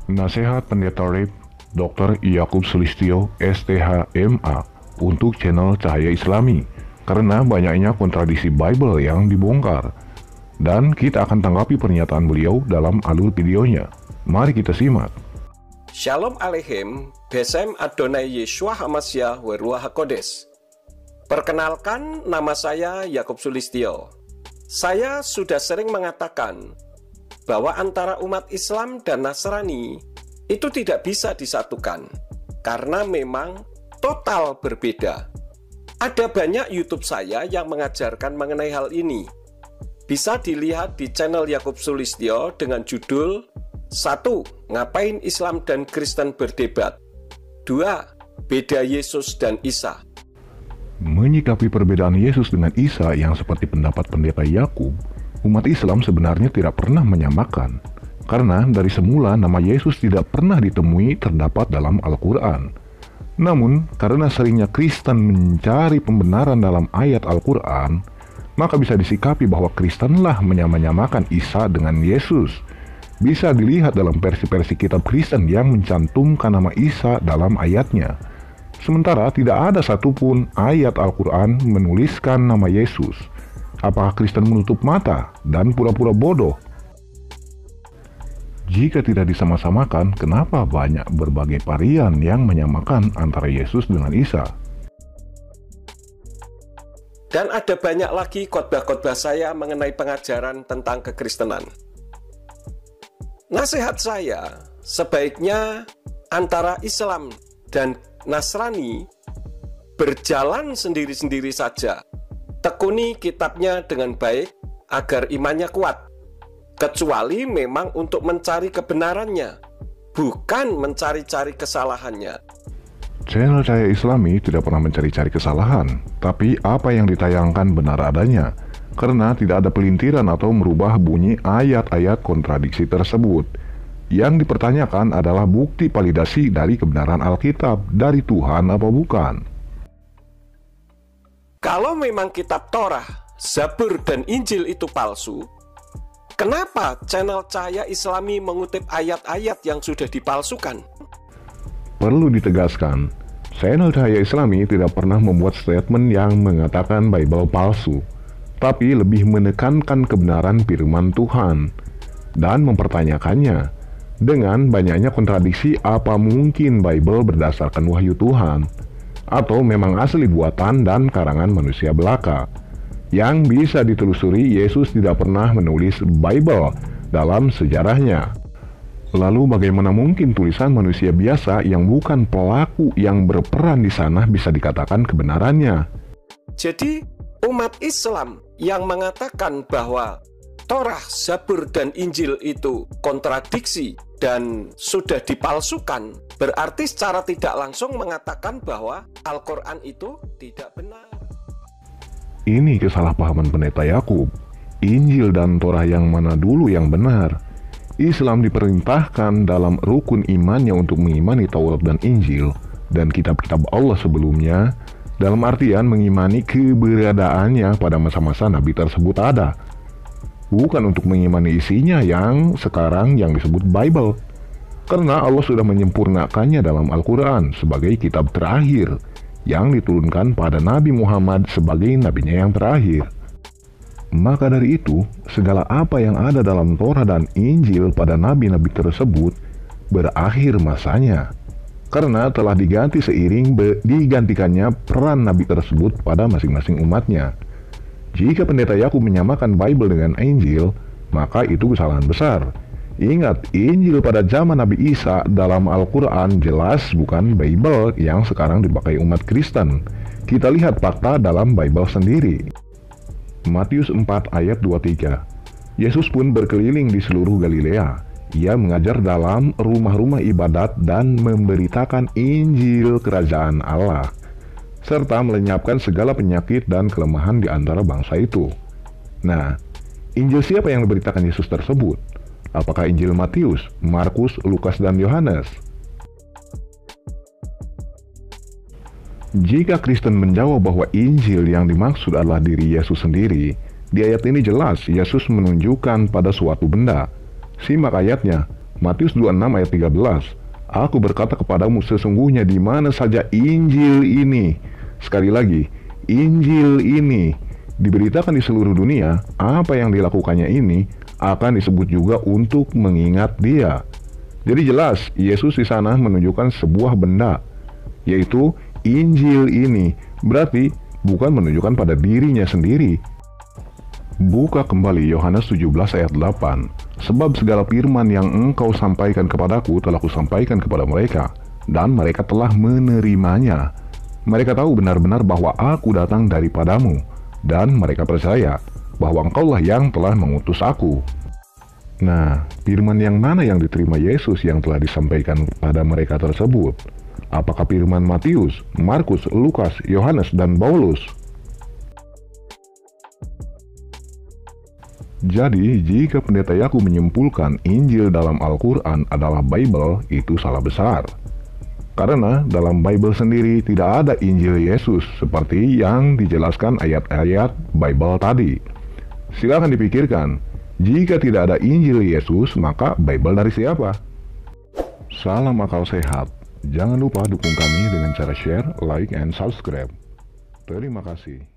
Nasihat Pendeta Rip, Dr. Yakub Sulistyo, STHMA, untuk channel Cahaya Islami, karena banyaknya kontradiksi Bible yang dibongkar. Dan kita akan tanggapi pernyataan beliau dalam alur videonya. Mari kita simak. Shalom Aleichem, Besem Adonai Yeshua HaMashiach Weruah HaKodesh. Perkenalkan, nama saya Yakub Sulistyo. Saya sudah sering mengatakan bahwa antara umat Islam dan Nasrani itu tidak bisa disatukan karena memang total berbeda. Ada banyak YouTube saya yang mengajarkan mengenai hal ini. Bisa dilihat di channel Yakub Sulistyo dengan judul 1. Ngapain Islam dan Kristen berdebat? 2. Beda Yesus dan Isa. Menyikapi perbedaan Yesus dengan Isa yang seperti pendapat Pendeta Yakub, umat Islam sebenarnya tidak pernah menyamakan, karena dari semula nama Yesus tidak pernah ditemui terdapat dalam Al-Quran. Namun, karena seringnya Kristen mencari pembenaran dalam ayat Al-Quran, maka bisa disikapi bahwa Kristenlah menyamakan Isa dengan Yesus. Bisa dilihat dalam versi-versi kitab Kristen yang mencantumkan nama Isa dalam ayatnya. Sementara tidak ada satupun ayat Al-Quran menuliskan nama Yesus. Apakah Kristen menutup mata dan pura-pura bodoh? Jika tidak disama-samakan, kenapa banyak berbagai varian yang menyamakan antara Yesus dengan Isa? Dan ada banyak lagi khotbah-khotbah saya mengenai pengajaran tentang kekristenan. Nasihat saya, sebaiknya antara Islam dan Nasrani berjalan sendiri-sendiri saja. Tekuni kitabnya dengan baik agar imannya kuat, kecuali memang untuk mencari kebenarannya, bukan mencari-cari kesalahannya. Channel Cahaya Islami tidak pernah mencari-cari kesalahan, tapi apa yang ditayangkan benar adanya, karena tidak ada pelintiran atau merubah bunyi ayat-ayat kontradiksi tersebut. Yang dipertanyakan adalah bukti validasi dari kebenaran Alkitab dari Tuhan apa bukan. Kalau memang kitab Torah, Zabur, dan Injil itu palsu, kenapa channel Cahaya Islami mengutip ayat-ayat yang sudah dipalsukan? Perlu ditegaskan, channel Cahaya Islami tidak pernah membuat statement yang mengatakan Bible palsu, tapi lebih menekankan kebenaran firman Tuhan dan mempertanyakannya. Dengan banyaknya kontradiksi, apa mungkin Bible berdasarkan wahyu Tuhan atau memang asli buatan dan karangan manusia belaka? Yang bisa ditelusuri, Yesus tidak pernah menulis Bible dalam sejarahnya. Lalu bagaimana mungkin tulisan manusia biasa yang bukan pelaku yang berperan di sana bisa dikatakan kebenarannya? Jadi, umat Islam yang mengatakan bahwa Torah, Zabur, dan Injil itu kontradiksi dan sudah dipalsukan, berarti secara tidak langsung mengatakan bahwa Al-Quran itu tidak benar. Ini kesalahpahaman Pendeta Yakub. Injil dan Torah yang mana dulu yang benar? Islam diperintahkan dalam rukun imannya untuk mengimani Taurat dan Injil dan kitab-kitab Allah sebelumnya, dalam artian mengimani keberadaannya pada masa-masa Nabi tersebut ada. Bukan untuk mengimani isinya yang sekarang yang disebut Bible. Karena Allah sudah menyempurnakannya dalam Al-Quran sebagai kitab terakhir yang diturunkan pada Nabi Muhammad sebagai nabinya yang terakhir. Maka dari itu, segala apa yang ada dalam Torah dan Injil pada nabi-nabi tersebut berakhir masanya. Karena telah diganti seiring digantikannya peran nabi tersebut pada masing-masing umatnya. Jika Pendeta Yakub menyamakan Bible dengan Injil, maka itu kesalahan besar. Ingat, Injil pada zaman Nabi Isa dalam Al-Quran jelas bukan Bible yang sekarang dipakai umat Kristen. Kita lihat fakta dalam Bible sendiri. Matius 4 ayat 23. Yesus pun berkeliling di seluruh Galilea. Ia mengajar dalam rumah-rumah ibadat dan memberitakan Injil Kerajaan Allah, serta melenyapkan segala penyakit dan kelemahan di antara bangsa itu. Nah, Injil siapa yang diberitakan Yesus tersebut? Apakah Injil Matius, Markus, Lukas, dan Yohanes? Jika Kristen menjawab bahwa Injil yang dimaksud adalah diri Yesus sendiri, di ayat ini jelas Yesus menunjukkan pada suatu benda. Simak ayatnya, Matius 26 ayat 13. Aku berkata kepadamu, sesungguhnya di mana saja Injil ini, sekali lagi, Injil ini diberitakan di seluruh dunia, apa yang dilakukannya ini akan disebut juga untuk mengingat dia. Jadi jelas, Yesus di sana menunjukkan sebuah benda, yaitu Injil ini. Berarti bukan menunjukkan pada dirinya sendiri. Buka kembali Yohanes 17 ayat 8. Sebab segala firman yang engkau sampaikan kepadaku telah kusampaikan kepada mereka, dan mereka telah menerimanya. Mereka tahu benar-benar bahwa aku datang daripadamu, dan mereka percaya bahwa engkaulah yang telah mengutus aku. Nah, firman yang mana yang diterima Yesus yang telah disampaikan pada mereka tersebut? Apakah firman Matius, Markus, Lukas, Yohanes, dan Paulus? Jadi, jika pendeta Yakub menyimpulkan Injil dalam Al-Quran adalah Bible, itu salah besar. Karena dalam Bible sendiri tidak ada Injil Yesus seperti yang dijelaskan ayat-ayat Bible tadi. Silakan dipikirkan, jika tidak ada Injil Yesus, maka Bible dari siapa? Salam akal sehat. Jangan lupa dukung kami dengan cara share, like, and subscribe. Terima kasih.